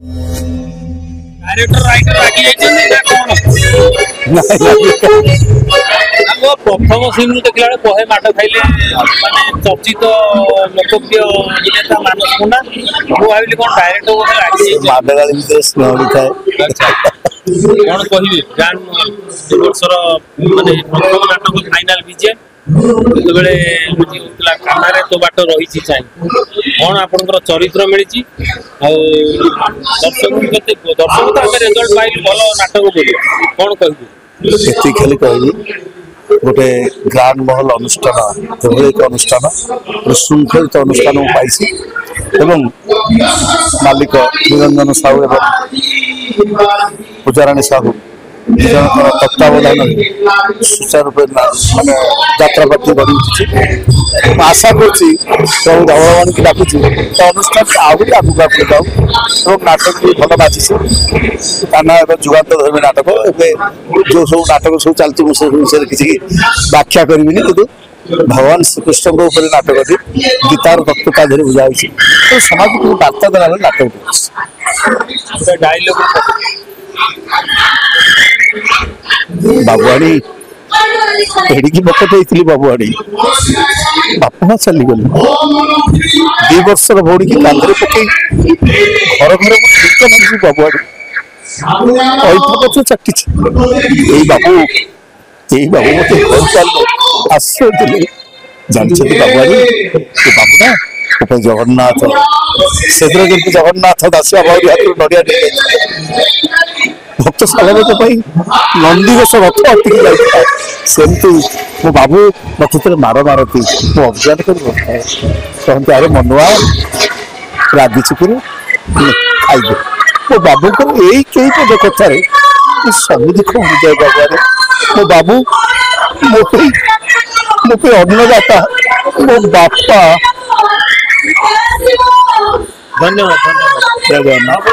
Director writer रागी जाइछन्ती ना कोन वो प्रथम सीन देखला बेले बहे माट खाइले माने चर्चित लोकप्रिय अभिनेता मानस मुंडा वो भाविली कोन डायरेक्टर को रागी माट गाली भी स्नोरी थाए कोन कहिबे गान वर्षर माने प्रथम नाटक फाइनल विजय बेले होतला कानारे तो बाट रही चाहि कोन आपनकर चरित्र मिली दर्शक तो आम रिजल्ट पाइल भल नाटक बोली कौन कह एति खाली कहबी गोटे ग्रांड महल अनुष्ठान एक अनुष्ठान श्रृंखलित अनुष्ठान पाई एवं मालिक निरंजन साहू एवं पूजाराणी साहू तत्वावधान सुचारू रूप माने यात्रा पार्टी बढ़ी उठी आशा करभु धवलवाणी की डाकुची अनुष्ठान आहरी आगू आगे जाऊ और नाटक भी भल बाजी काना जुगांत धर्मी नाटक जो सब नाटक सब चलती विषय किसी व्याख्या करी कि भगवान श्रीकृष्ण नाटक गीतार तत्व का बुझाई तो समाज को वार्ता देना नाटक डायलॉग बाबुआणी एड़ी बकटे बाबुआणी बापा चली गले 2 वर्षर भौणी की कांधे पकई घर घर बाबुआणी चाटी बाबू मत आश्चर्य जानते बाबुआणी बाबू ना जगन्नाथ से जगन्नाथ दासिया बाबू हाथ नड़िया भक्त सालक नंदीघोष रथ अटकी जाए सेमती मो बाबू मत मार मारती मो अभियान कर कहते अरे मनुआ रागी चुकी खाइदे मो बाबू को यही कई पद कथार सब दुख बुझाए बाबू मो बाबू मो अन्नदाता मो बापा धन्यवाद। जय जगन्नाथ।